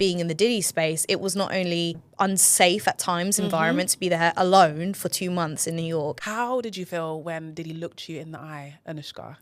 being in the Diddy space, it was not only unsafe at times environment to be there alone for 2 months in New York. How did you feel when Diddy looked you in the eye, Anoushka?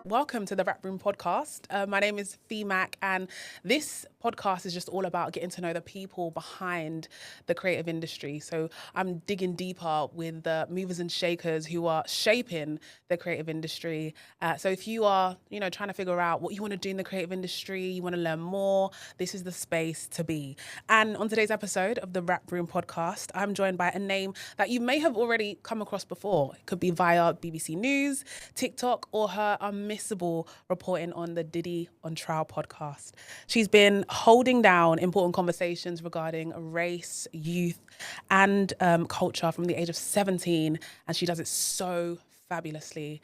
Welcome to the Rap Room podcast. My name is Mac, and this podcast is just all about getting to know the people behind the creative industry. So I'm digging deeper with the movers and shakers who are shaping the creative industry. So if you are, trying to figure out what you want to do in the creative industry, you want to learn more, this is the space to be. And on today's episode of the Rap Room podcast, I'm joined by a name that you may have already come across before. It could be via BBC News, TikTok, or her unmissable reporting on the Diddy on Trial podcast. She's been holding down important conversations regarding race, youth, and culture from the age of 17, and she does it so fabulously.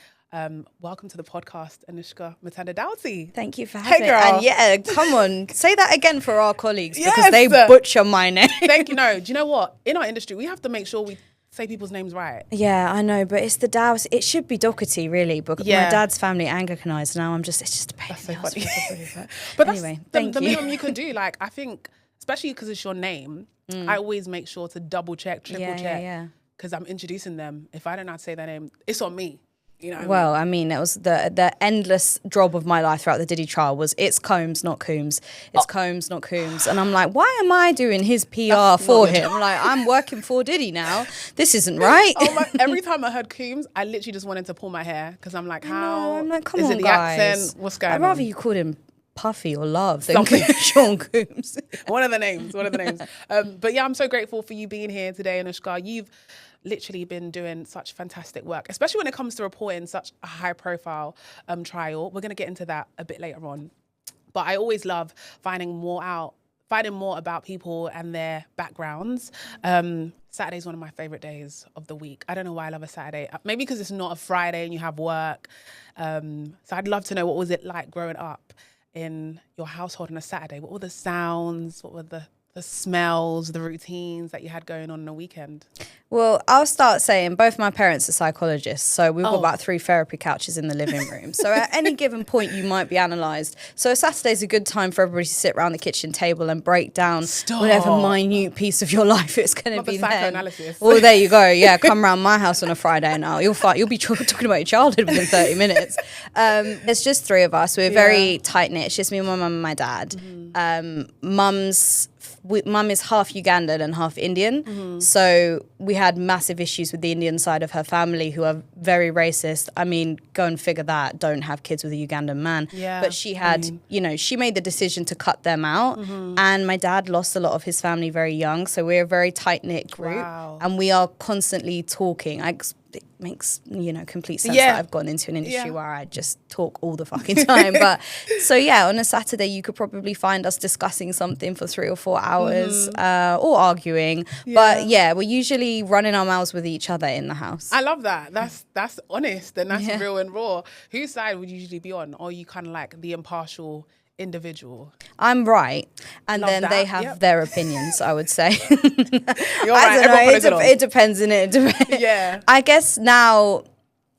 Welcome to the podcast, Anoushka Mutanda-Dougherty. Thank you for having me. Girl. And yeah, come on, say that again for our colleagues because they butcher my name. Thank you. No, do you know what? In our industry, we have to make sure we say people's names right. Yeah, I know, but it's the Dows. It should be Dougherty, really, but my dad's family Anglicanized. Now it's just a pain. That's so funny. But anyway, that's the minimum you can do. Like, I think, especially because it's your name, I always make sure to double check, triple check, because I'm introducing them. If I don't know how to say their name, it's on me. Well, I mean, it was the endless job of my life throughout the Diddy trial was it's Combs, not Coombs. It's Combs, not Coombs. And I'm like, why am I doing his PR for him? Like, I'm working for Diddy now. This isn't right. Every time I heard Coombs, I literally just wanted to pull my hair because I'm like, I'm like, come is on, it the guys. accent? What's going on? I'd rather you called him Puffy or Love than Sean Coombs. One of the names. But yeah, I'm so grateful for you being here today, Anoushka. You've literally been doing such fantastic work, especially when it comes to reporting such a high profile trial. We're going to get into that a bit later on. But I always love finding more about people and their backgrounds. Saturday's one of my favorite days of the week. I don't know why I love a Saturday. Maybe because it's not a Friday and you have work. So I'd love to know, what was it like growing up in your household on a Saturday? What were the sounds? What were the smells, the routines that you had going on a weekend? Well, I'll start saying both my parents are psychologists, so we've got about 3 therapy couches in the living room. So at any given point, you might be analysed. So Saturday's a good time for everybody to sit around the kitchen table and break down whatever minute piece of your life it's going to be. Psychoanalysis. Well, there you go. Yeah, come around my house on a Friday now. You'll be talking about your childhood within 30 minutes. There's just 3 of us. We're very tight knit. It's just me, my mum, and my dad. Mum is half Ugandan and half Indian, so we had massive issues with the Indian side of her family, who are very racist. I mean, go and figure that. Don't have kids with a Ugandan man. Yeah. But she had, she made the decision to cut them out, and my dad lost a lot of his family very young, so we're a very tight-knit group, and we are constantly talking. It makes, complete sense that I've gone into an industry where I just talk all the fucking time. But so on a Saturday, you could probably find us discussing something for 3 or 4 hours or arguing. But we're usually running our mouths with each other in the house. I love that. That's honest and that's real and raw. Whose side would you usually be on? Or are you kind of like the impartial individual? I'm right, and love then that. They have their opinions. I would say. You're right. I don't know. It depends, innit? Yeah. I guess now,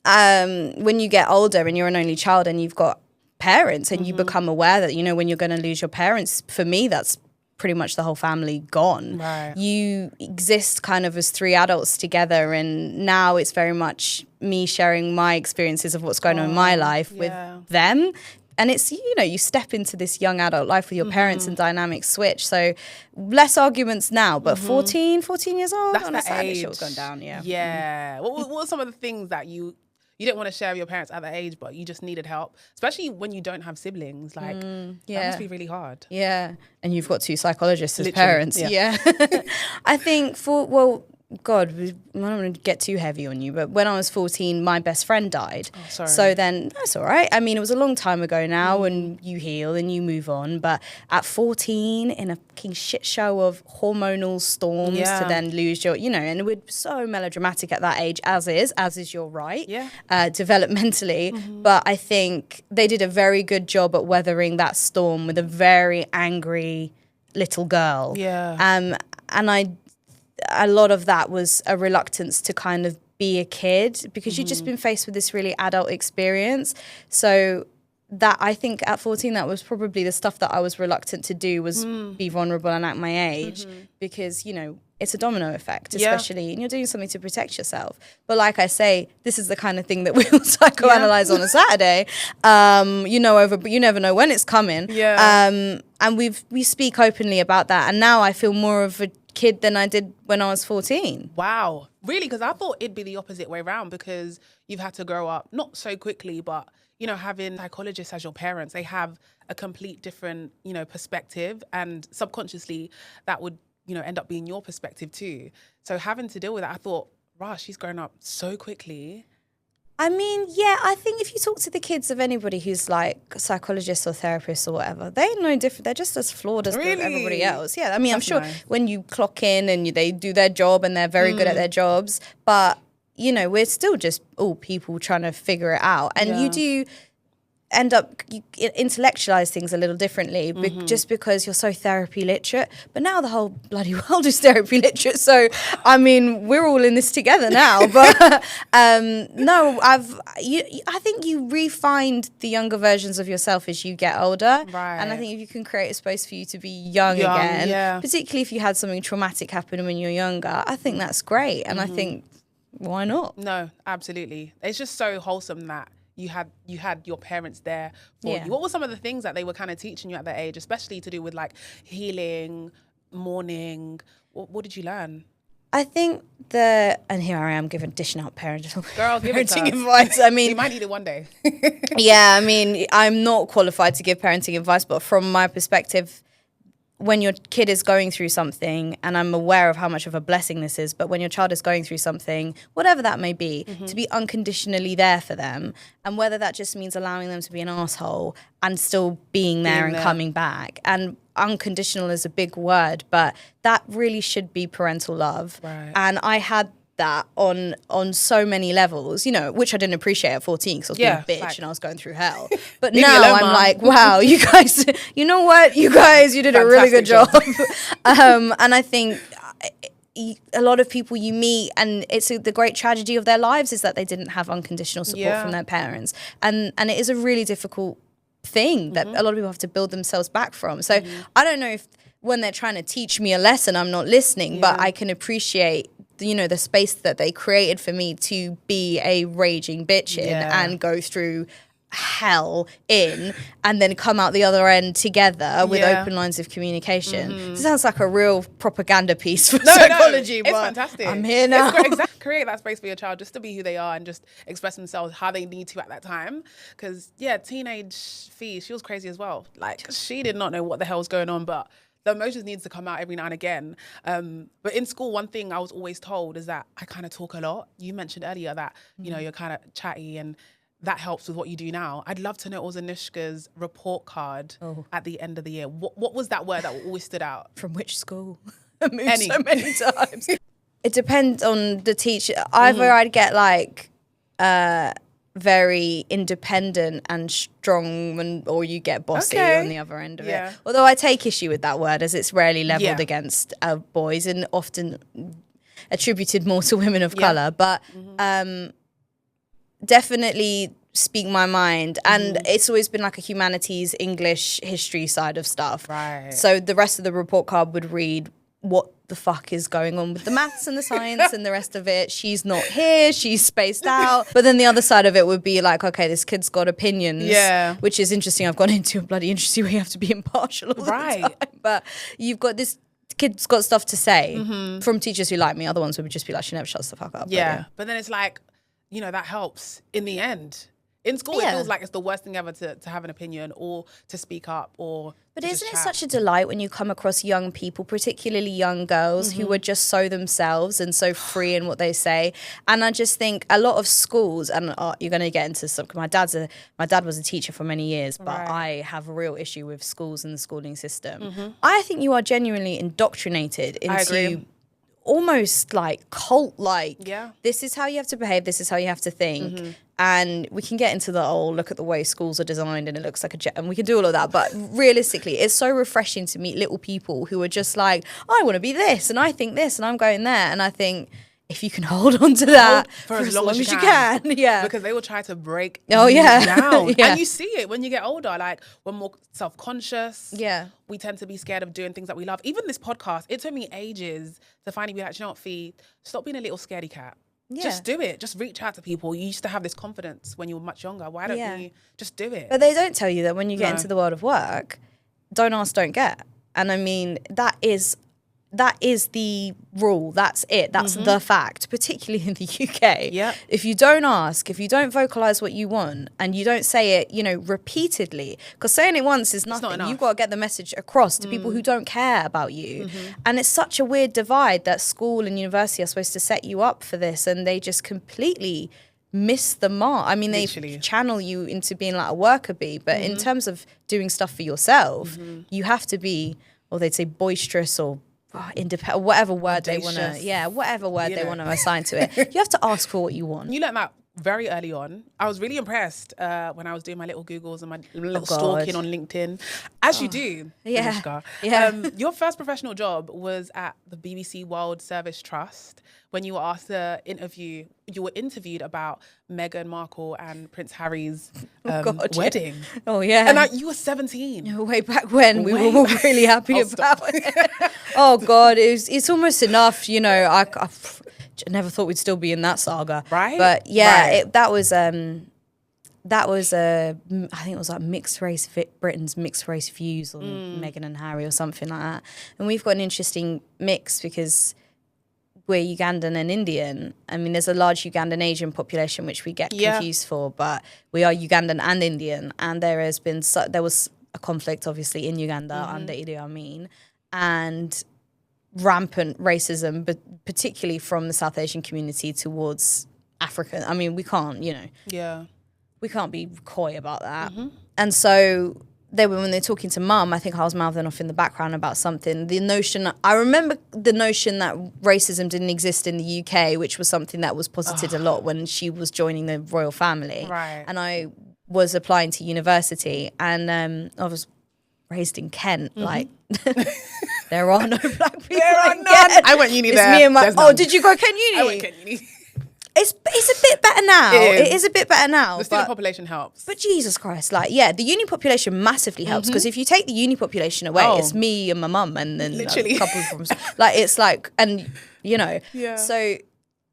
when you get older and you're an only child and you've got parents and you become aware that when you're going to lose your parents. For me, that's pretty much the whole family gone. Right. You exist kind of as 3 adults together, and now it's very much me sharing my experiences of what's going on in my life with them. And it's, you step into this young adult life with your parents and dynamics switch. So less arguments now, but 14 years old. That's on the a Saturday, age. shit was going down, Yeah. What were some of the things that you didn't want to share with your parents at that age, but you just needed help? Especially when you don't have siblings. Like, that must be really hard. Yeah. And you've got 2 psychologists as Literally, parents. Yeah. I think God, I don't want to get too heavy on you, but when I was 14, my best friend died. Oh, sorry. So then, that's all right. I mean, it was a long time ago now, and you heal and you move on. But at 14, in a fucking shit show of hormonal storms to then lose your, and we're so melodramatic at that age, as is your right, developmentally. But I think they did a very good job at weathering that storm with a very angry little girl. Yeah. And a lot of that was a reluctance to kind of be a kid because you've just been faced with this really adult experience. So that I think at 14, that was probably the stuff that I was reluctant to do, was be vulnerable and act my age, because, you know, it's a domino effect, especially, and you're doing something to protect yourself. But like I say, this is the kind of thing that we'll psychoanalyze on a Saturday, but you never know when it's coming. And we speak openly about that. And now I feel more of a kid than I did when I was 14. Wow. Really? Because I thought it'd be the opposite way around, because you've had to grow up, not so quickly, but, you know, having psychologists as your parents, they have a complete different, you know, perspective, and subconsciously that would, you know, end up being your perspective too. So having to deal with that, I thought, wow, she's grown up so quickly. I mean, yeah, I think if you talk to the kids of anybody who's like psychologists or therapists or whatever, they know different. They're just as flawed as everybody else. Yeah, I mean, I'm sure when you clock in and they do their job and they're very good at their jobs, but, you know, we're still just all people trying to figure it out. And you do end up, you intellectualize things a little differently just because you're so therapy literate. But now the whole bloody world is therapy literate. So, I mean, we're all in this together now. But no, I think you re-find the younger versions of yourself as you get older. Right. And I think if you can create a space for you to be young again, particularly if you had something traumatic happen when you're younger, I think that's great. And I think, why not? No, absolutely. It's just so wholesome that you had your parents there for you. What were some of the things that they were kind of teaching you at that age, especially to do with like healing, mourning? What did you learn? I think and here I am dishing out parenting advice. I mean, you might need it one day. Yeah, I mean, I'm not qualified to give parenting advice, but from my perspective, when your kid is going through something, and I'm aware of how much of a blessing this is, but when your child is going through something, whatever that may be, to be unconditionally there for them, and whether that just means allowing them to be an asshole and still being there and coming back. And unconditional is a big word, but that really should be parental love. Right. And I had that on so many levels, you know, which I didn't appreciate at 14 because I was being a bitch and I was going through hell. But now I'm like, wow, you guys, you know what? You guys, you did a really good job. And I think a lot of people you meet, and it's the great tragedy of their lives is that they didn't have unconditional support from their parents. And it is a really difficult thing that a lot of people have to build themselves back from. So I don't know if when they're trying to teach me a lesson, I'm not listening, but I can appreciate, you know, the space that they created for me to be a raging bitch in and go through hell in and then come out the other end together with open lines of communication. This sounds like a real propaganda piece for psychology, but it's fantastic. I'm here now. Create that space for your child just to be who they are and just express themselves how they need to at that time. Because teenage Fee, she was crazy as well. Like, she did not know what the hell was going on, but the emotions needs to come out every now and again. But in school, one thing I was always told is that I kind of talk a lot. You mentioned earlier that, you know, you're kind of chatty and that helps with what you do now. I'd love to know what was Anoushka's report card at the end of the year. What was that word that always stood out? From which school? I moved so many times. It depends on the teacher. Either I'd get like very independent and strong, or you get bossy on the other end of it. Although I take issue with that word, as it's rarely leveled against boys and often attributed more to women of color. But definitely speak my mind. And it's always been like a humanities, English, history side of stuff. Right. So the rest of the report card would read what the fuck is going on with the maths and the science and the rest of it. She's not here, she's spaced out. But then the other side of it would be like, okay, this kid's got opinions, which is interesting. I've gone into a bloody industry where you have to be impartial all the time. But you've got this kid's got stuff to say from teachers who like me. Other ones would just be like, she never shuts the fuck up. But then it's like, you know, that helps in the end. In school, it feels like it's the worst thing ever to have an opinion or to speak up or. But isn't it such a delight when you come across young people, particularly young girls, who are just so themselves and so free in what they say? And I just think a lot of schools, and you're going to get into some. My dad was a teacher for many years, but I have a real issue with schools and the schooling system. I think you are genuinely indoctrinated into almost like cult-like. This is how you have to behave. This is how you have to think. And we can get into the, look at the way schools are designed and it looks like a jet, and we can do all of that. But realistically, it's so refreshing to meet little people who are just like, I want to be this and I think this and I'm going there. And I think if you can hold on to that for as long as you can. Yeah. Because they will try to break you down. Yeah. And you see it when you get older. Like, we're more self-conscious. Yeah. We tend to be scared of doing things that we love. Even this podcast, it took me ages to finally be like, you know what, Fee, stop being a little scaredy cat. Yeah. Just do it. Just reach out to people. You used to have this confidence when you were much younger. Why don't you just do it? But they don't tell you that when you get into the world of work, don't ask, don't get. And I mean, that is the rule. That's it. That's the fact, particularly in the UK. Yeah. If you don't ask, if you don't vocalize what you want, and you don't say it, repeatedly, because saying it once is nothing. You've got to get the message across to people who don't care about you. And it's such a weird divide that school and university are supposed to set you up for this, and they just completely miss the mark. I mean, they channel you into being like a worker bee, but in terms of doing stuff for yourself, you have to be, or they'd say boisterous or independent, whatever word they want to, whatever word they want to assign to it. You have to ask for what you want. You learned that very early on. I was really impressed when I was doing my little Googles and my little stalking on LinkedIn, as you do, Anoushka. Your first professional job was at the BBC World Service Trust when you were asked to interview. You were interviewed about Meghan Markle and Prince Harry's wedding. Oh yeah, and you were 17. Way back when we were all really happy about it. Oh God, it's almost enough. I never thought we'd still be in that saga, right? But yeah, that was I think it was like Britain's mixed race views on Meghan and Harry or something like that. And we've got an interesting mix because we're Ugandan and Indian. I mean, there's a large Ugandan Asian population which we get confused for, but we are Ugandan and Indian. And there was a conflict obviously in Uganda under Idi Amin, and rampant racism, but particularly from the South Asian community towards African. I mean, we can't, we can't be coy about that. And so when they're talking to Mum, I think I was mouthing off in the background about something. I remember the notion that racism didn't exist in the UK, which was something that was posited a lot when she was joining the royal family. Right. And I was applying to university, and I was raised in Kent, like there are no black people. There are none. I went uni there. Me and my. Did you go Kent Uni? I went Kent Uni. It's a bit better now. It is a bit better now. The student population helps. But Jesus Christ, the uni population massively helps, because if you take the uni population away, it's me and my mum and then literally a couple from So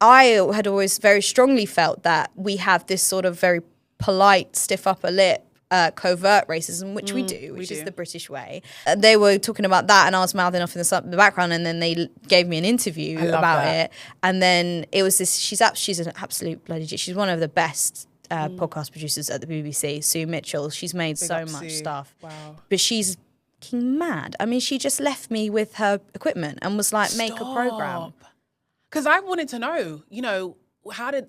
I had always very strongly felt that we have this sort of very polite, stiff upper lip, covert racism, which we do, which is the British way. They were talking about that, and I was mouthing off in the background, and then they gave me an interview about it. And then it was this. She's an absolute bloody. She's one of the best podcast producers at the BBC, Sue Mitchell. She's made so much stuff. Wow. But she's fucking mad. I mean, she just left me with her equipment and was like, make a program. Because I wanted to know, how did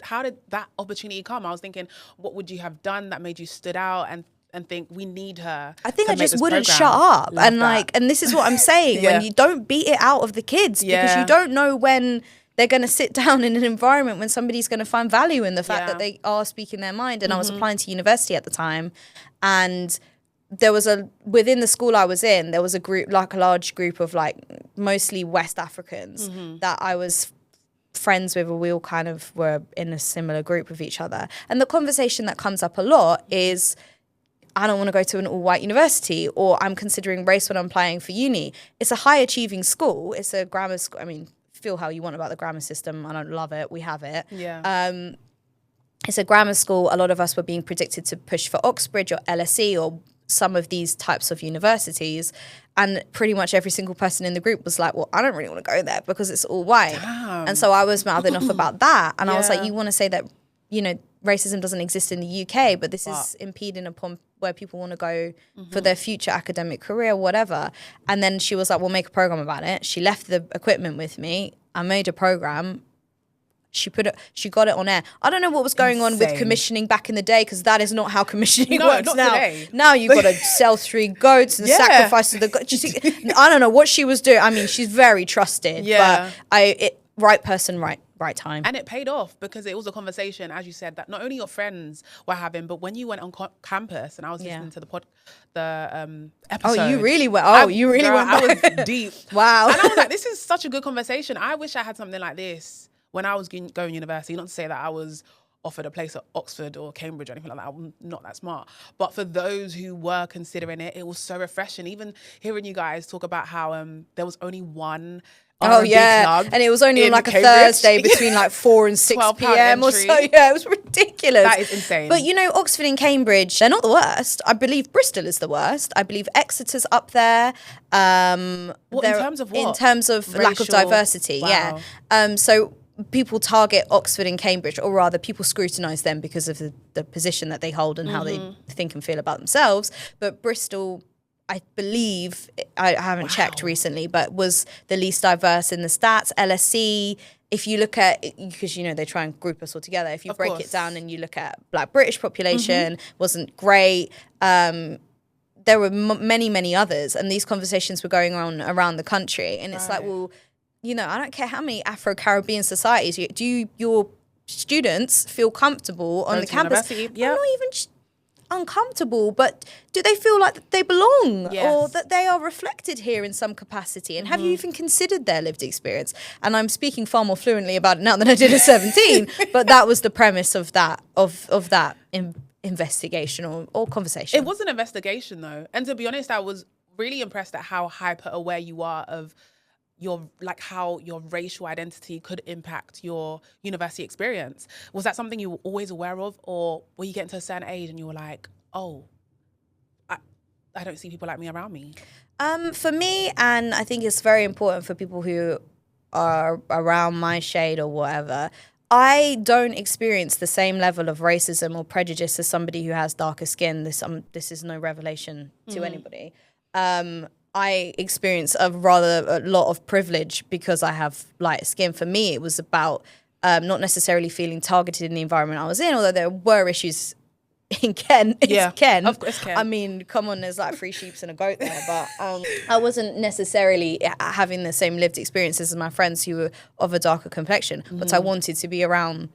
that opportunity come? I was thinking, what would you have done that made you stood out and think we need her? I think I just wouldn't shut up. And this is what I'm saying, when you don't beat it out of the kids, because you don't know when they're going to sit down in an environment when somebody's going to find value in the fact that they are speaking their mind. And I was applying to university at the time, and there was within the school I was in, there was a group, like a large group of mostly West Africans that I was friends with, or we all kind of were in a similar group with each other. And the conversation that comes up a lot is, I don't want to go to an all-white university, or I'm considering race when I'm applying for uni. It's a high-achieving school. It's a grammar school. I mean, feel how you want about the grammar system. I don't love it. We have it. Yeah. It's a grammar school. A lot of us were being predicted to push for Oxbridge or LSE or some of these types of universities, and pretty much every single person in the group was like, well, I don't really want to go there because it's all white. Damn. And so I was mouthing off about that, and I was like, you want to say that racism doesn't exist in the UK, but this is impeding upon where people want to go for their future academic career, whatever. And then she was like, we'll make a program about it. She left the equipment with me. I made a program. She got it on air. I don't know what was going on with commissioning back in the day, because that is not how commissioning works not now. Today. Now you've got to sell 3 goats and sacrifice to the goats. I don't know what she was doing. I mean, she's very trusted. Yeah. But right person, right time. And it paid off, because it was a conversation, as you said, that not only your friends were having, but when you went on campus, and I was listening to the episode. Oh, you really were. I was deep. Wow. And I was like, this is such a good conversation. I wish I had something like this when I was going university, not to say that I was offered a place at Oxford or Cambridge or anything like that. I'm not that smart. But for those who were considering it, it was so refreshing. Even hearing you guys talk about how there was only one R&B club, and it was only on like a Cambridge. Thursday between like 4 and 6 p.m. or so. Yeah, it was ridiculous. That is insane. But you know, Oxford and Cambridge, they're not the worst. I believe Bristol is the worst. I believe Exeter's up there. In terms of what? In terms of lack of diversity, wow. yeah. So people target Oxford and Cambridge, or rather people scrutinise them because of the position that they hold and how they think and feel about themselves. But Bristol, I believe, I haven't checked recently, but was the least diverse in the stats. LSE, if you look at, because you know they try and group us all together, if you break it down and you look at Black British population, wasn't great. There were many others, and these conversations were going on around the country, and it's like, well, you know, I don't care how many Afro-Caribbean societies your students feel comfortable on the campus. Yeah. I'm not even uncomfortable, but do they feel like they belong or that they are reflected here in some capacity? And have you even considered their lived experience? And I'm speaking far more fluently about it now than I did at 17, but that was the premise of that investigation or conversation. It was an investigation though. And to be honest, I was really impressed at how hyper aware you are of how your racial identity could impact your university experience. Was that something you were always aware of, or were you getting to a certain age and you were like, oh, I don't see people like me around me? For me, and I think it's very important for people who are around my shade or whatever, I don't experience the same level of racism or prejudice as somebody who has darker skin. This is no revelation to anybody. I experience a lot of privilege because I have light skin. For me, it was about not necessarily feeling targeted in the environment I was in, although there were issues in Kent. It's Kent. Of course, Kent. I mean, come on, there's like 3 sheep and a goat there, but I wasn't necessarily having the same lived experiences as my friends who were of a darker complexion, but I wanted to be around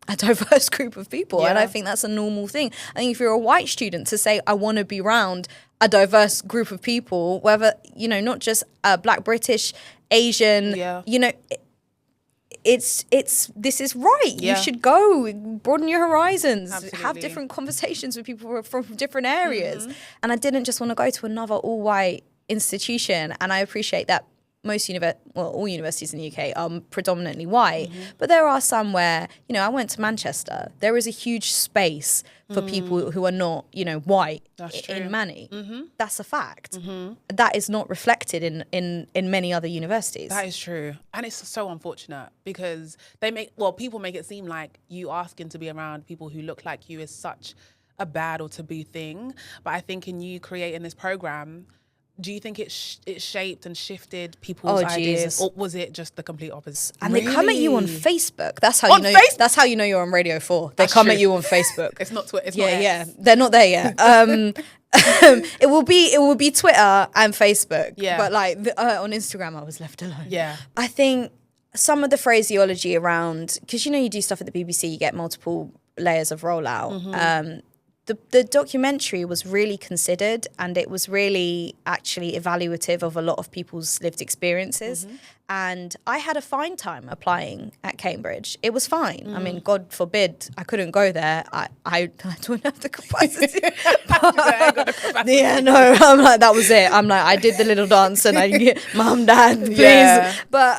a diverse group of people, and I think that's a normal thing. I think if you're a white student, to say I want to be around a diverse group of people, whether, you know, not just Black, British, Asian, you know, this is right. You should go, broaden your horizons, have different conversations with people from different areas. And I didn't just want to go to another all-white institution, and I appreciate that all universities in the UK are predominantly white, but there are some where, you know, I went to Manchester. There is a huge space for people who are not, you know, white in Manny. That's a fact. That is not reflected in many other universities. That is true. And it's so unfortunate because people make it seem like you asking to be around people who look like you is such a bad or taboo thing. But I think in you creating this program, do you think it shaped and shifted people's ideas, or was it just the complete opposite? And they come at you on Facebook. That's how you know. That's how you know you're on Radio 4. They come at you on Facebook. It's not Twitter. It's not X. They're not there yet. It will be Twitter and Facebook. Yeah. But like on Instagram, I was left alone. Yeah. I think some of the phraseology around, because you know you do stuff at the BBC, you get multiple layers of rollout. The documentary was really considered, and it was really actually evaluative of a lot of people's lived experiences. And I had a fine time applying at Cambridge. It was fine. I mean, God forbid I couldn't go there. I don't have the capacity. I'm like, that was it. I'm like, I did the little dance and Mum, Dad, please. But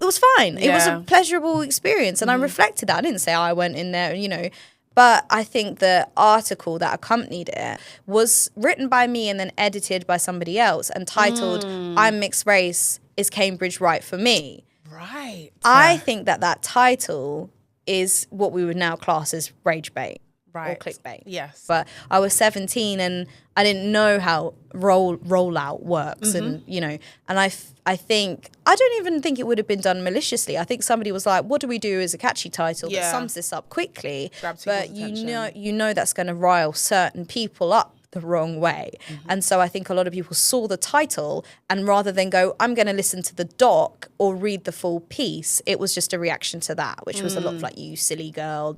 it was fine. It was a pleasurable experience, and I reflected that. I didn't say I went in there, you know. But I think the article that accompanied it was written by me and then edited by somebody else and titled, I'm Mixed Race, Is Cambridge Right for Me? Right. I think that title is what we would now class as rage bait. Or clickbait. Yes. But I was 17 and I didn't know how rollout works, and you know, and I think I don't even think it would have been done maliciously. I think somebody was like, what do we do as a catchy title that sums this up quickly? But you know that's going to rile certain people up the wrong way. And so I think a lot of people saw the title, and rather than go, I'm going to listen to the doc or read the full piece, it was just a reaction to that, which was a lot of like, you silly girl,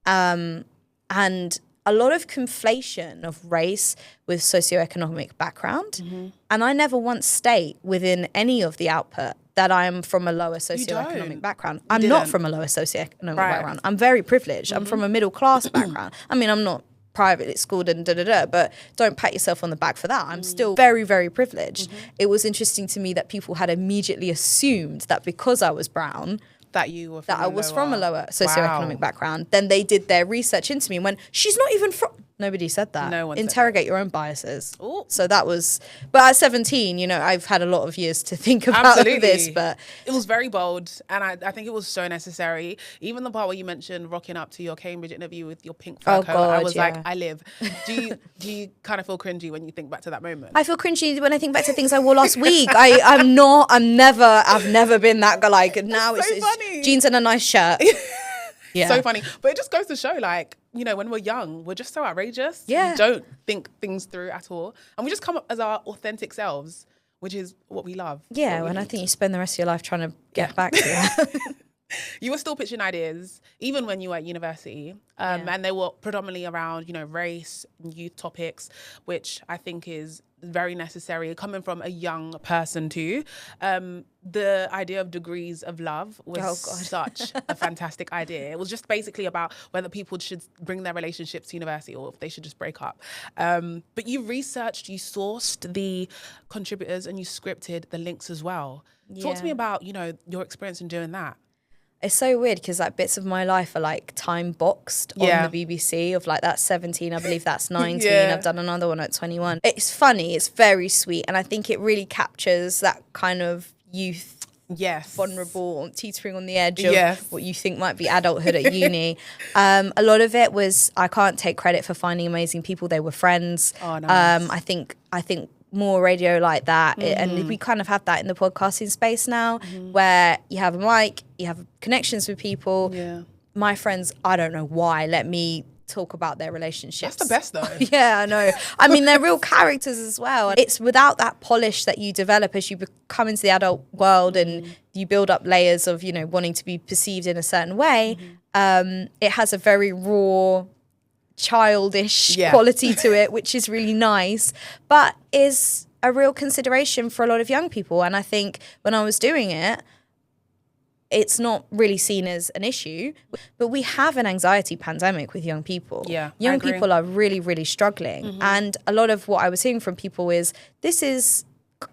and a lot of conflation of race with socioeconomic background. And I never once state within any of the output that I'm from a lower socioeconomic background. I'm not from a lower socioeconomic background. I'm very privileged. I'm from a middle class background. I mean, I'm not privately schooled and but don't pat yourself on the back for that. I'm still very, very privileged. It was interesting to me that people had immediately assumed that because I was brown, that you were from a lower socioeconomic background. Then they did their research into me and went, she's not even from... Nobody said that. No one Interrogate your own biases. Ooh. So that was... But at 17, you know, I've had a lot of years to think about this, but... It was very bold, and I think it was so necessary. Even the part where you mentioned rocking up to your Cambridge interview with your pink fur coat, I was like, I live. Do you kind of feel cringy when you think back to that moment? I feel cringy when I think back to things I wore last week. I've never been that guy. Like, now it's jeans and a nice shirt. Yeah. So funny. But it just goes to show, like, you know, when we're young, we're just so outrageous. Yeah. We don't think things through at all. And we just come up as our authentic selves, which is what we love. Yeah, and I think you spend the rest of your life trying to get back to that. You were still pitching ideas, even when you were at university. And they were predominantly around, you know, race and youth topics, which I think is very necessary. Coming from a young person too. The idea of degrees of love was such a fantastic idea. It was just basically about whether people should bring their relationships to university or if they should just break up. But you researched, you sourced the contributors and you scripted the links as well. Yeah. Talk to me about, you know, your experience in doing that. It's so weird because like bits of my life are like time boxed on the BBC of like that's 17, I believe that's 19. I've done another one at 21. It's funny, it's very sweet, and I think it really captures that kind of youth, vulnerable, teetering on the edge of what you think might be adulthood at uni. A lot of it was, I can't take credit for finding amazing people. They were friends. Oh, nice. I think more radio like that, and we kind of have that in the podcasting space now, where you have a mic, you have connections with people. My friends, I don't know why, let me talk about their relationships. That's the best though. Yeah, I know. I mean, they're real characters as well. It's without that polish that you develop as you come into the adult world and you build up layers of, you know, wanting to be perceived in a certain way. It has a very raw, childish quality to it, which is really nice, but is a real consideration for a lot of young people. And I think when I was doing it, it's not really seen as an issue, but we have an anxiety pandemic with young people. Young people are really, really struggling. And a lot of what I was hearing from people is, this is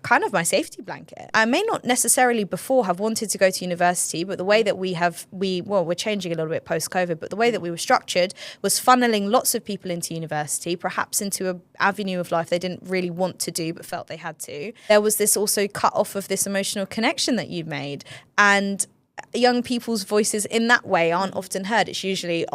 kind of my safety blanket. I may not necessarily before have wanted to go to university, but the way that we're changing a little bit post-COVID, but the way that we were structured was funneling lots of people into university, perhaps into an avenue of life they didn't really want to do, but felt they had to. There was this also cut off of this emotional connection that you'd made. And young people's voices in that way aren't often heard. It's usually,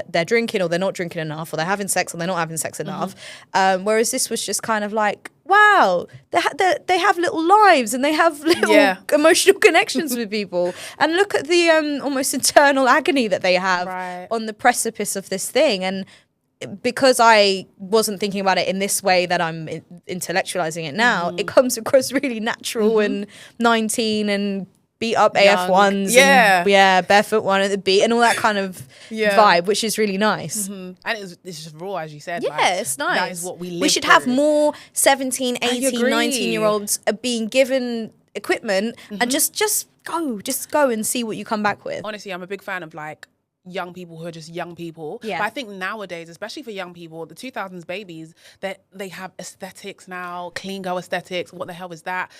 they're drinking or they're not drinking enough, or they're having sex or they're not having sex enough. Whereas this was just kind of like, wow, they have little lives and they have little emotional connections with people. And look at the almost internal agony that they have on the precipice of this thing. And because I wasn't thinking about it in this way that I'm intellectualizing it now, it comes across really natural and 19 and beat up AF1s and barefoot one at the beat and all that kind of vibe, which is really nice. And it's just raw, as you said. Yeah, like, it's nice. That is what we live We should through. have more 17, 18, 19-year-olds being given equipment and just go and see what you come back with. Honestly, I'm a big fan of like young people who are just young people. But I think nowadays, especially for young people, the 2000s babies, that they have aesthetics now, clean girl aesthetics. What the hell is that?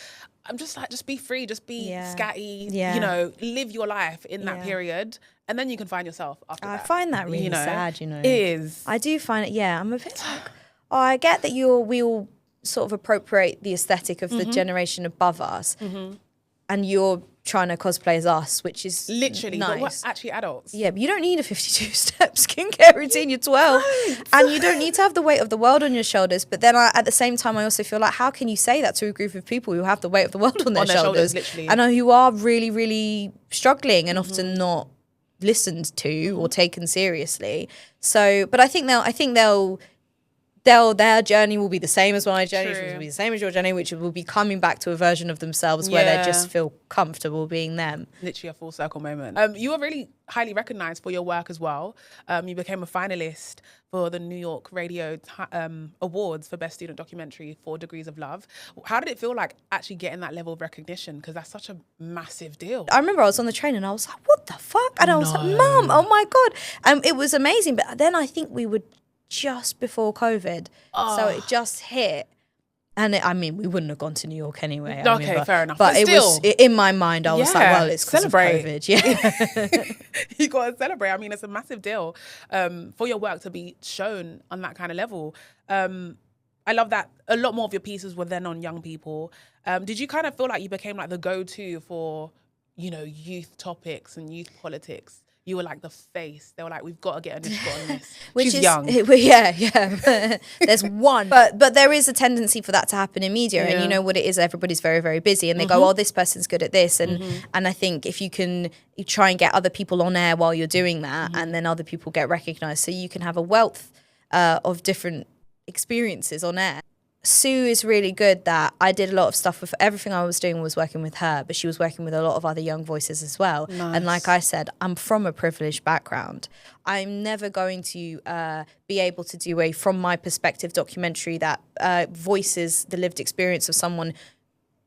I'm just like, just be free, just be scatty, you know, live your life in that period. And then you can find yourself after that. I find that really sad, you know. It is. I do find it, I'm a bit like, I get that we all sort of appropriate the aesthetic of the generation above us. And you're trying to cosplay as us, which is literally nice. But we're actually adults. Yeah, but you don't need a 52-step skincare routine. You're 12, and you don't need to have the weight of the world on your shoulders. But then, at the same time, I also feel like, how can you say that to a group of people who have the weight of the world on their shoulders literally. and who are really, really struggling and often not listened to or taken seriously? So, but I think they'll their journey will be the same as my journey, which will be the same as your journey, which will be coming back to a version of themselves where they just feel comfortable being them. Literally a full circle moment. You were really highly recognized for your work as well. You became a finalist for the New York Radio Awards for Best Student Documentary for Degrees of Love. How did it feel like actually getting that level of recognition? Because that's such a massive deal. I remember I was on the train and I was like, what the fuck? And I was like, Mum, oh my God. It was amazing. But then I think we were just before COVID. So it just hit. And we wouldn't have gone to New York anyway. Fair enough. But it was, in my mind, I was like, well, it's because of COVID. Yeah. You got to celebrate. I mean, it's a massive deal for your work to be shown on that kind of level. I love that a lot more of your pieces were then on young people. Did you kind of feel like you became like the go-to for, youth topics and youth politics? You were like the face. They were like, we've got to get Anoushka on this. She's young. Yeah. There's one. But there is a tendency for that to happen in media. And you know what it is, everybody's very, very busy. And they go, oh, this person's good at this. And I think if you try and get other people on air while you're doing that, and then other people get recognised. So you can have a wealth of different experiences on air. Sue is really good that I did a lot of stuff with everything I was doing was working with her, but she was working with a lot of other young voices as well. Nice. And like I said, I'm from a privileged background. I'm never going to be able to do a from my perspective documentary that voices the lived experience of someone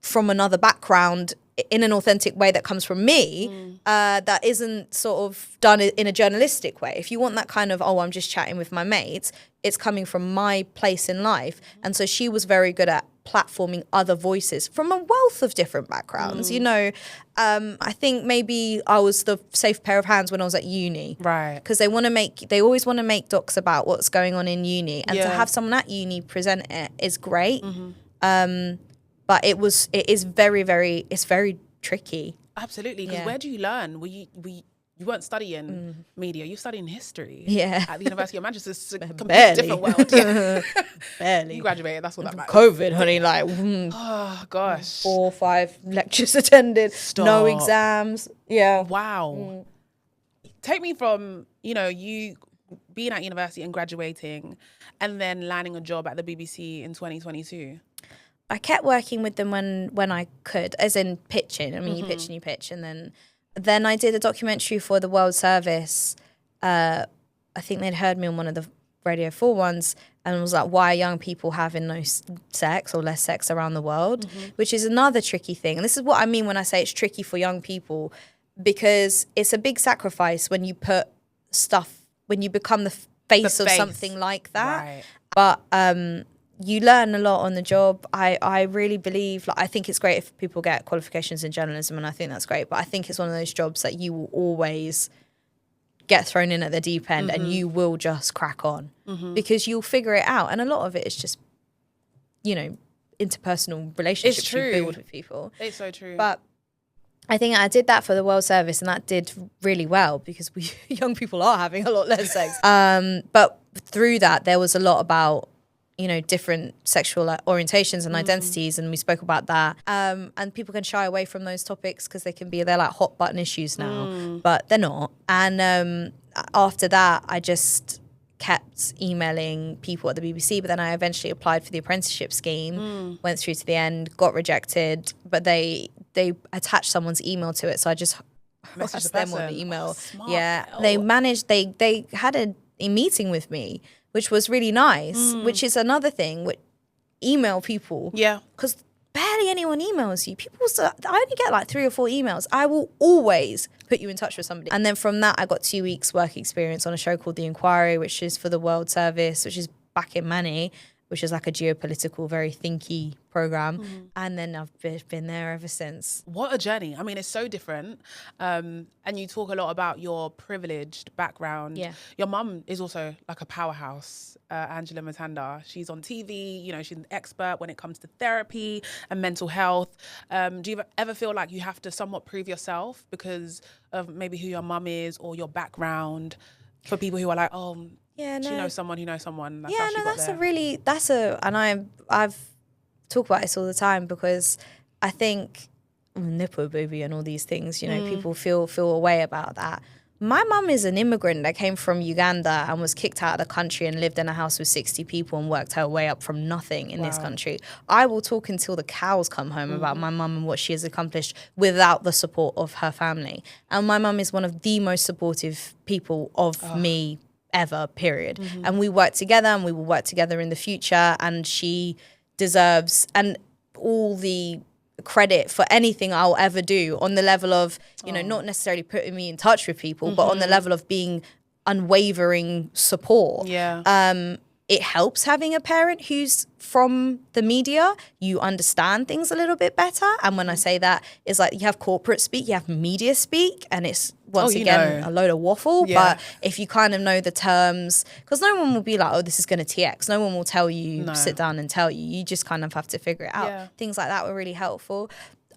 from another background in an authentic way that comes from me, that isn't sort of done in a journalistic way. If you want that kind of, I'm just chatting with my mates, it's coming from my place in life. And so she was very good at platforming other voices from a wealth of different backgrounds. I think maybe I was the safe pair of hands when I was at uni. Right. Because they always want to make docs about what's going on in uni. And to have someone at uni present it is great. But it is very, very, it's very tricky. Absolutely, because where do you learn? You weren't studying media, you're studying history at the University of Manchester. It's a completely different world. Barely. You graduated, that's what that matters. COVID, honey, oh, gosh. 4 or 5 lectures attended, no exams. Yeah. Wow. Take me from, you being at university and graduating and then landing a job at the BBC in 2022. I kept working with them when I could, as in pitching. I mean, you pitch and you pitch. And then I did a documentary for the World Service. I think they'd heard me on one of the Radio 4 ones and was like, why are young people having no sex or less sex around the world? Which is another tricky thing. And this is what I mean when I say it's tricky for young people, because it's a big sacrifice when you when you become the face of something like that. Right. But you learn a lot on the job. I really believe, I think it's great if people get qualifications in journalism, and I think that's great. But I think it's one of those jobs that you will always get thrown in at the deep end and you will just crack on because you'll figure it out. And a lot of it is just, interpersonal relationships you build with people. It's so true. But I think I did that for the World Service and that did really well because young people are having a lot less sex. But through that, there was a lot about different sexual orientations and identities, and we spoke about that. And people can shy away from those topics because they're like hot button issues now, but they're not. And after that, I just kept emailing people at the BBC, but then I eventually applied for the apprenticeship scheme, went through to the end, got rejected, but they attached someone's email to it, so I just harassed them on the email. They managed, they had a meeting with me, which was really nice, which is another thing. Email people. Yeah. Because barely anyone emails you. I only get like 3 or 4 emails. I will always put you in touch with somebody. And then from that, I got 2 weeks work experience on a show called The Inquiry, which is for the World Service, which is back in Manny, which is like a geopolitical, very thinky program. And then I've been there ever since. What a journey. I mean, it's so different. And you talk a lot about your privileged background. Yeah. Your mum is also like a powerhouse, Angela Mutanda. She's on TV, she's an expert when it comes to therapy and mental health. Do you ever feel like you have to somewhat prove yourself because of maybe who your mum is or your background for people who are like, she knows someone who knows someone. That's how she got there. And I've talked about this all the time because I think nipple baby and all these things, people feel a way about that. my mum is an immigrant that came from Uganda and was kicked out of the country and lived in a house with 60 people and worked her way up from nothing in this country. I will talk until the cows come home about my mum and what she has accomplished without the support of her family. And my mum is one of the most supportive people of me ever, period. And we work together and we will work together in the future, and she deserves and all the credit for anything I'll ever do on the level of, you know, not necessarily putting me in touch with people, but on the level of being unwavering support. It helps having a parent who's from the media. You understand things a little bit better. And when I say that, it's like you have corporate speak, you have media speak, and it's once again a load of waffle. But if you kind of know the terms, because no one will be like, oh, this is going to TX. No one will tell you, sit down and tell you. You just kind of have to figure it out. Things like that were really helpful.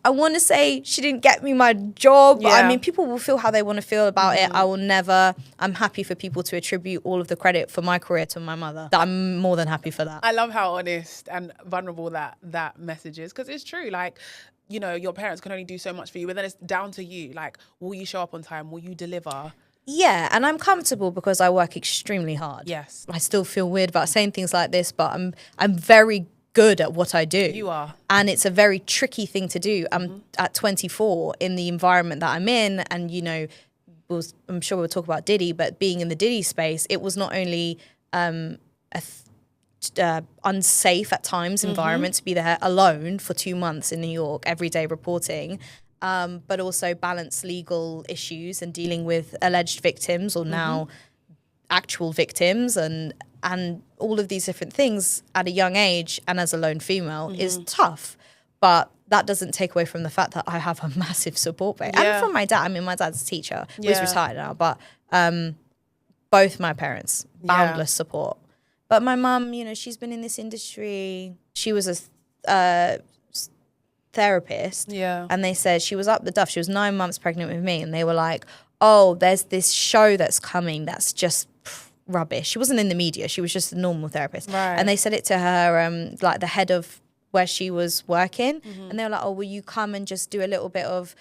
I want to say she didn't get me my job. But I mean, people will feel how they want to feel about it. I will never, I'm happy for people to attribute all of the credit for my career to my mother. I'm more than happy for that. I love how honest and vulnerable that message is, because it's true. Like, you know, your parents can only do so much for you, but then it's down to you. Like, will you show up on time? Will you deliver? Yeah, and I'm comfortable because I work extremely hard. Yes. I still feel weird about saying things like this, but I'm very good at what I do. You are. And it's a very tricky thing to do. I'm at 24 in the environment that I'm in, and, you know, I'm sure we'll talk about Diddy, but being in the Diddy space, it was not only unsafe at times environment to be there alone for 2 months in New York, every day reporting, but also balance legal issues and dealing with alleged victims or now actual victims and all of these different things at a young age and as a lone female is tough. But that doesn't take away from the fact that I have a massive support base. And from my dad, I mean, my dad's a teacher. He's retired now, but both my parents, boundless support. But my mum, you know, she's been in this industry. She was a therapist. Yeah. And they said she was up the duff. She was 9 months pregnant with me. And they were like, oh, there's this show that's coming that's just rubbish. She wasn't in the media. She was just a normal therapist. Right. And they said it to her, like the head of where she was working. And they were like, oh, will you come and just do a little bit of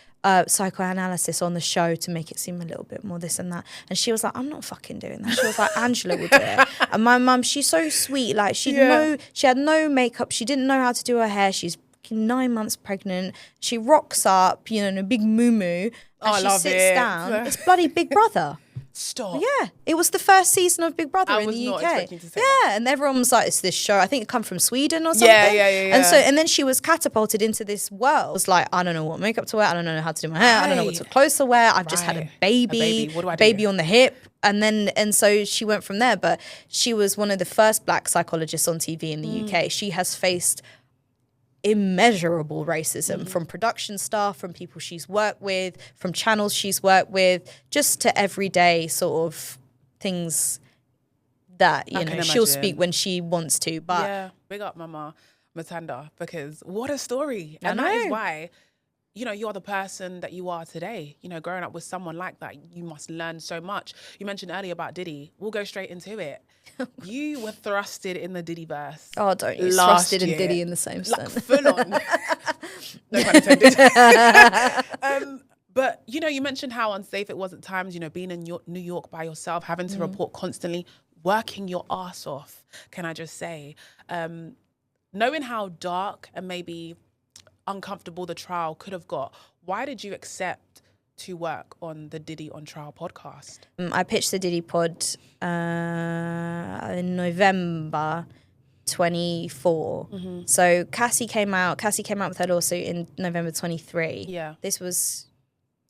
psychoanalysis on the show to make it seem a little bit more this and that? And she was like, I'm not fucking doing that. She was like, Angela will do it. And my mum, she's so sweet. Like she had no makeup. She didn't know how to do her hair. She's 9 months pregnant. She rocks up, you know, in a big moo-moo. And she sits down. It's bloody Big Brother. Stop. Yeah, it was the first season of Big Brother in the UK. I was not expecting to say that. And everyone was like, it's this show. I think it come from Sweden or something. Yeah. And then she was catapulted into this world. It was like, I don't know what makeup to wear. I don't know how to do my hair. I don't know what clothes to wear. I've just had a baby. What do I do? Baby on the hip. And so she went from there. But she was one of the first black psychologists on TV in the UK. She has faced immeasurable racism from production staff, from people she's worked with, from channels she's worked with, just to everyday sort of things that, you know, she'll speak when she wants to. But yeah, big up Mama Mutanda, because what a story. And that is why, you know, you're the person that you are today. You know, growing up with someone like that, you must learn so much. You mentioned earlier about Diddy. We'll go straight into it. You were thrusted in the Diddyverse. Oh, don't use thrusted and Diddy in the same sentence. Like, full on. No pun intended. But, you know, you mentioned how unsafe it was at times, you know, being in New York by yourself, having to report constantly, working your ass off, can I just say. Knowing how dark and maybe uncomfortable the trial could have got, why did you accept to work on the Diddy on Trial podcast? I pitched the Diddy pod in November 24. So Cassie came out with her lawsuit in November 23. Yeah. This was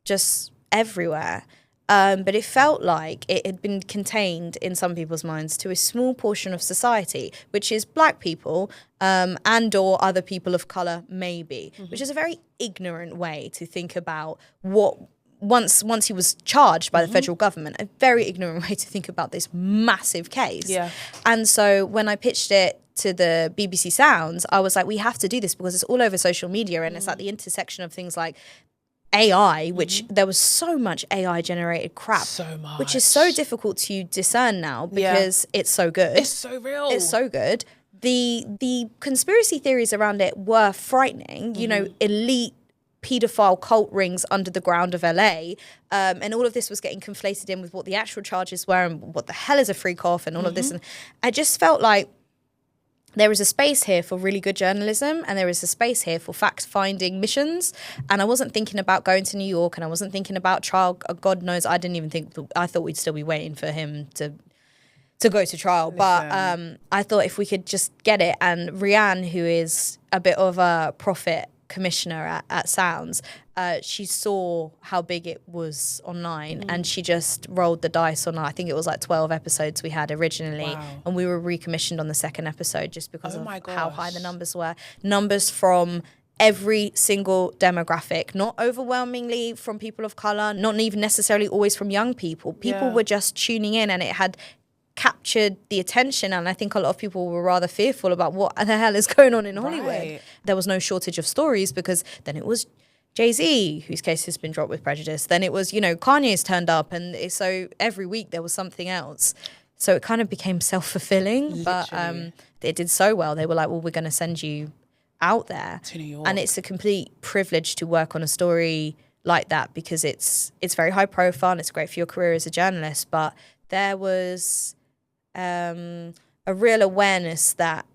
just everywhere. But it felt like it had been contained in some people's minds to a small portion of society, which is black people and or other people of colour, maybe, which is a very ignorant way to think about what, once he was charged by the federal government, a very ignorant way to think about this massive case. Yeah. And so when I pitched it to the BBC Sounds, I was like, we have to do this because it's all over social media and it's at the intersection of things like AI, which there was so much AI generated crap, so much, which is so difficult to discern now because it's so good. It's so real. It's so good. The conspiracy theories around it were frightening. You know, elite paedophile cult rings under the ground of LA. And all of this was getting conflated in with what the actual charges were and what the hell is a freak off and all of this. And I just felt like there is a space here for really good journalism, and there is a space here for fact-finding missions. And I wasn't thinking about going to New York, and I wasn't thinking about trial. God knows, I didn't even think, I thought we'd still be waiting for him to go to trial. But I thought if we could just get it, and Rianne, who is a bit of a prophet commissioner at Sounds, she saw how big it was online, and she just rolled the dice on, I think it was like 12 episodes we had originally, and we were recommissioned on the second episode just because of how high the numbers were. Numbers from every single demographic, not overwhelmingly from people of color, not even necessarily always from young people. People were just tuning in, and it had captured the attention, and I think a lot of people were rather fearful about what the hell is going on in Hollywood. There was no shortage of stories, because then it was Jay-Z, whose case has been dropped with prejudice. Then it was, Kanye's turned up, and so every week there was something else. So it kind of became self-fulfilling. But it did so well. They were like, well, we're going to send you out there to New York. And it's a complete privilege to work on a story like that, because it's very high profile and it's great for your career as a journalist. But there was a real awareness that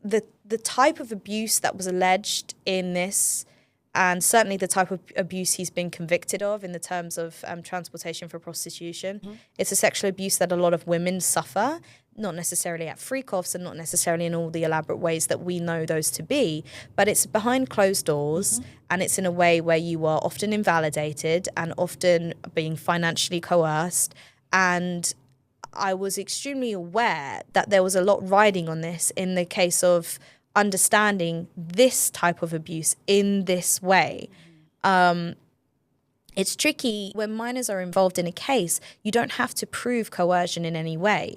the type of abuse that was alleged in this, and certainly the type of abuse he's been convicted of in the terms of transportation for prostitution, it's a sexual abuse that a lot of women suffer, not necessarily at freak-offs and not necessarily in all the elaborate ways that we know those to be, but it's behind closed doors, and it's in a way where you are often invalidated and often being financially coerced. And I was extremely aware that there was a lot riding on this in the case of understanding this type of abuse in this way. It's tricky when minors are involved in a case. You don't have to prove coercion in any way,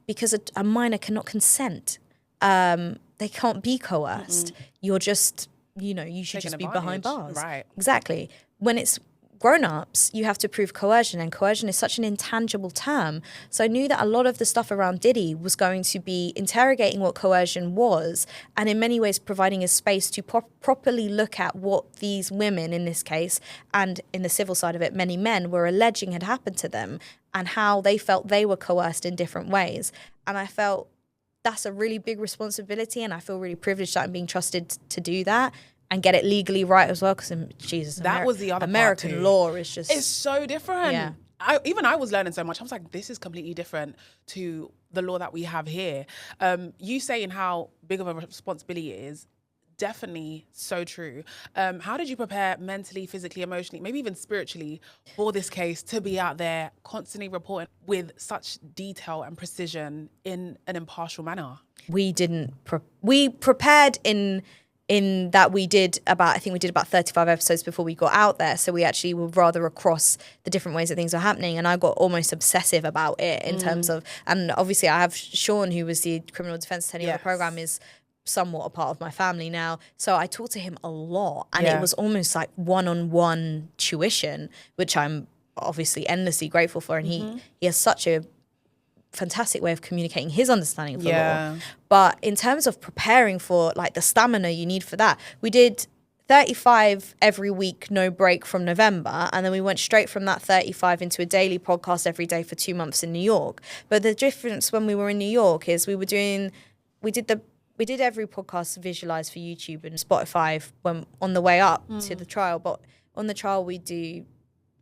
because a minor cannot consent. They can't be coerced. You're just, you should just be behind bars. Right. Exactly. When it's grown-ups, you have to prove coercion, and coercion is such an intangible term. So I knew that a lot of the stuff around Diddy was going to be interrogating what coercion was, and in many ways providing a space to properly look at what these women in this case, and in the civil side of it, many men, were alleging had happened to them, and how they felt they were coerced in different ways. And I felt that's a really big responsibility, and I feel really privileged that I'm being trusted to do that and get it legally right as well, because Jesus, that was the other American part too. Law is just, it's so different. Yeah. I was learning so much. I was like, this is completely different to the law that we have here. You saying how big of a responsibility it is, definitely so true. How did you prepare mentally, physically, emotionally, maybe even spiritually for this case, to be out there constantly reporting with such detail and precision in an impartial manner? We prepared in that we did about 35 episodes before we got out there. So we actually were rather across the different ways that things were happening. And I got almost obsessive about it in terms of, and obviously I have Sean, who was the criminal defense attorney of the program, is somewhat a part of my family now. So I talked to him a lot, and it was almost like one-on-one tuition, which I'm obviously endlessly grateful for. And he has such a fantastic way of communicating his understanding of the law. But in terms of preparing for like the stamina you need for that, we did 35 every week, no break from November, and then we went straight from that 35 into a daily podcast every day for 2 months in New York. But the difference when we were in New York is we did every podcast visualized for YouTube and Spotify when on the way up to the trial. But on the trial we do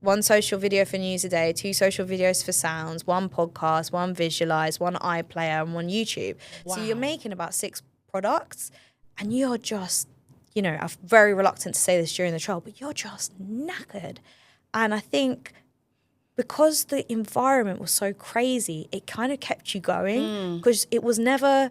1 social video for news a day, 2 social videos for sounds, 1 podcast, 1 visualize, 1 iPlayer, and 1 YouTube. Wow. So you're making about 6 products, and you're just, I'm very reluctant to say this during the trial, but you're just knackered. And I think because the environment was so crazy, it kind of kept you going, because it was never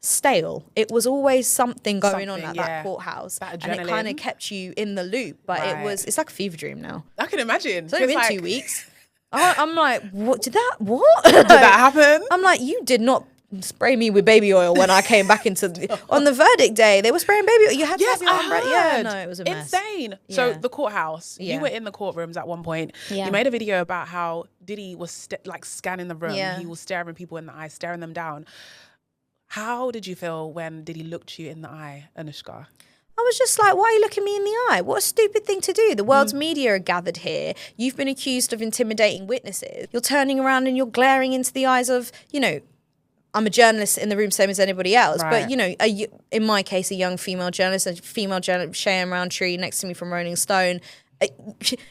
stale. It was always something going on at that courthouse, and it kind of kept you in the loop. But it's like a fever dream now. I can imagine. It's only been 2 weeks. I'm like, what did that happen? I'm like, you did not spray me with baby oil when I came back on the verdict day. They were spraying baby oil. You had to have your umbrella. Yeah, no, it was a mess. Insane. Yeah. So the courthouse, you were in the courtrooms at one point. Yeah. You made a video about how Diddy was scanning the room. Yeah. He was staring people in the eye, staring them down. How did you feel when Diddy looked you in the eye, Anoushka? I was just like, why are you looking me in the eye? What a stupid thing to do. The world's media are gathered here. You've been accused of intimidating witnesses. You're turning around and you're glaring into the eyes of, you know, I'm a journalist in the room, same as anybody else. Right. But, you know, in my case, a young female journalist, Cheyenne Roundtree next to me from Rolling Stone.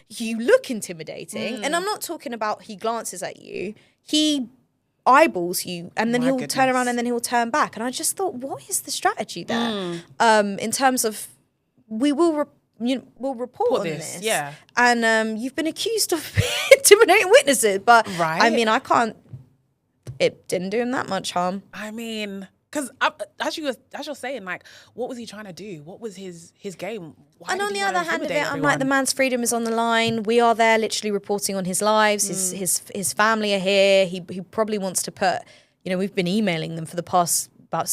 You look intimidating. And I'm not talking about he glances at you. He eyeballs you and then he'll turn around and then he'll turn back. And I just thought, what is the strategy there? In terms of, we'll report on this. Yeah. And you've been accused of intimidating witnesses. But I mean, it didn't do him that much harm. I mean, because as you're saying, like, what was he trying to do? What was his game? Why and on the other hand of it, I'm like, the man's freedom is on the line. We are there literally reporting on his lives. His family are here. He probably wants to put, you know, we've been emailing them for the past about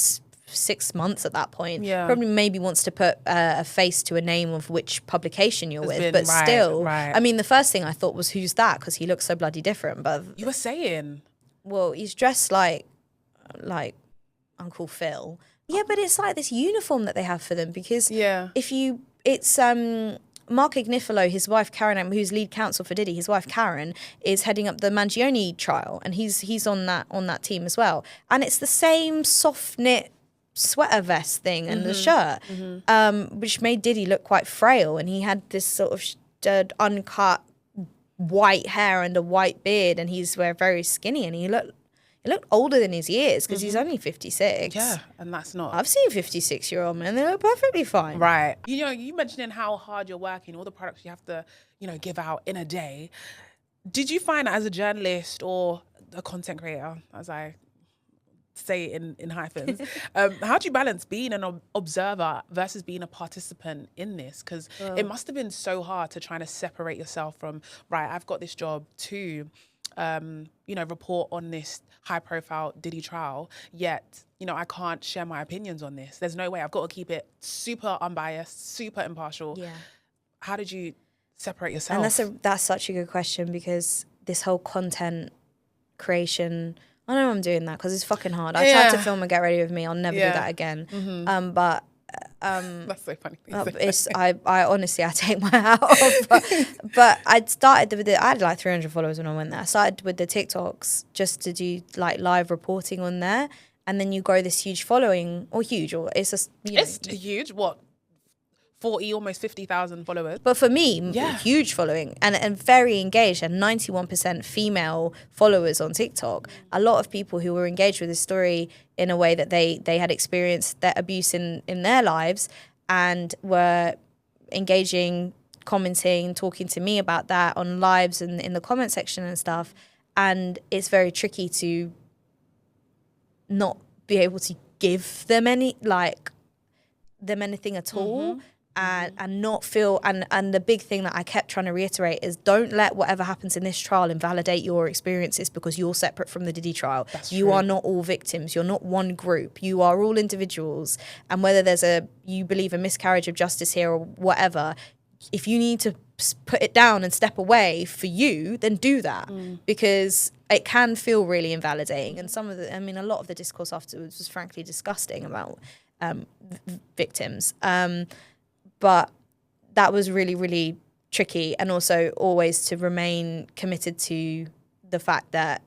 6 months at that point. Yeah. Probably maybe wants to put a face to a name of which publication you're with. But still, I mean, the first thing I thought was, who's that? Because he looks so bloody different. But you were saying, well, he's dressed like Uncle Phil. Yeah, but it's like this uniform that they have for them because it's Mark Ignifilo, his wife Karen, who's lead counsel for Diddy. His wife Karen is heading up the Mangione trial, and he's on that team as well. And it's the same soft knit sweater vest thing and the shirt, which made Diddy look quite frail. And he had this sort of uncut white hair and a white beard, and he's very skinny, and he looked older than his years because he's only 56. Yeah, and that's not. I've seen 56-year-old men; they look perfectly fine. Right. You know, you mentioning how hard you're working, all the products you have to, you know, give out in a day. Did you find that as a journalist or a content creator, as I say it in hyphens, how do you balance being an observer versus being a participant in this? Because it must have been so hard to try to separate yourself from, right, I've got this job to, you know, report on this high-profile Diddy trial, yet, you know, I can't share my opinions on this. There's no way. I've got to keep it super unbiased, super impartial. Yeah. How did you separate yourself? And that's such a good question, because this whole content creation, I know I'm doing that because it's fucking hard. I tried to film and Get Ready With Me. I'll never do that again. But that's so funny. I honestly, I take my hat off. But I started with I had like 300 followers when I went there. I started with the TikToks just to do like live reporting on there, and then you grow this huge following, or it's just it's huge. What? 40, almost 50,000 followers. But for me, huge following and very engaged, and 91% female followers on TikTok. A lot of people who were engaged with this story in a way that they had experienced that abuse in their lives and were engaging, commenting, talking to me about that on lives and in the comment section and stuff. And it's very tricky to not be able to give them anything at all. And not feel, and the big thing that I kept trying to reiterate is, don't let whatever happens in this trial invalidate your experiences, because you're separate from the Diddy trial. You are not all victims. You're not one group. You are all individuals. And whether you believe a miscarriage of justice here or whatever, if you need to put it down and step away for you, then do that, because it can feel really invalidating. And a lot of the discourse afterwards was frankly disgusting about victims. But that was really, really tricky. And also always to remain committed to the fact that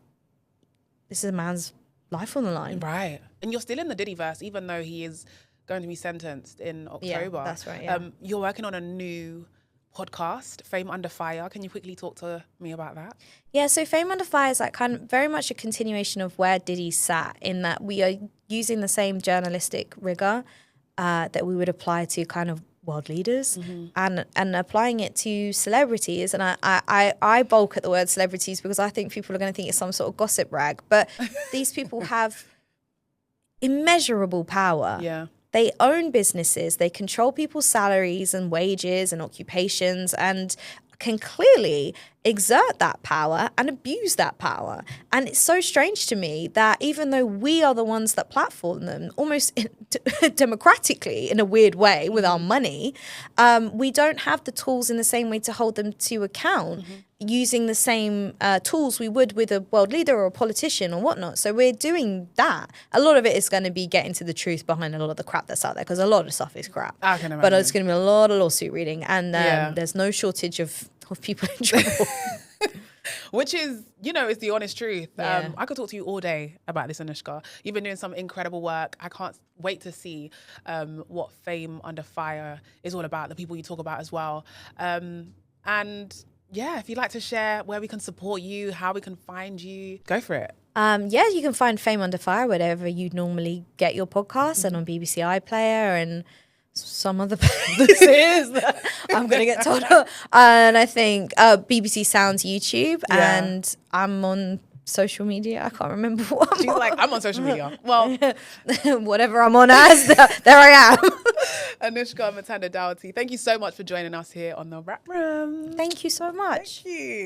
this is a man's life on the line. Right. And you're still in the Diddyverse, even though he is going to be sentenced in October. Yeah, that's right, yeah. You're working on a new podcast, Fame Under Fire. Can you quickly talk to me about that? Yeah, so Fame Under Fire is like kind of very much a continuation of where Diddy sat, in that we are using the same journalistic rigor that we would apply to kind of world leaders, and applying it to celebrities. And I bulk at the word celebrities because I think people are going to think it's some sort of gossip rag. But these people have immeasurable power. Yeah. They own businesses. They control people's salaries and wages and occupations, and can clearly exert that power and abuse that power. And it's so strange to me that even though we are the ones that platform them, almost democratically in a weird way with our money, we don't have the tools in the same way to hold them to account. using the same tools we would with a world leader or a politician or whatnot. So we're doing that. A lot of it is going to be getting to the truth behind a lot of the crap that's out there, because a lot of stuff is crap. I can imagine. But it's going to be a lot of lawsuit reading, and there's no shortage of people in trouble. Which is, is the honest truth. Yeah. I could talk to you all day about this, Anoushka. You've been doing some incredible work. I can't wait to see what Fame Under Fire is all about, the people you talk about as well. And yeah, if you'd like to share where we can support you, how we can find you, go for it. You can find Fame Under Fire wherever you normally get your podcasts, and on BBC iPlayer and some other places that I'm going to get told. And I think BBC Sounds YouTube, and I'm on social media. I can't remember what She's like, I'm on social media. Well, whatever I'm on as, there I am. Anoushka Mutanda-Dougherty, thank you so much for joining us here on the Rap Room. Thank you so much. Thank you.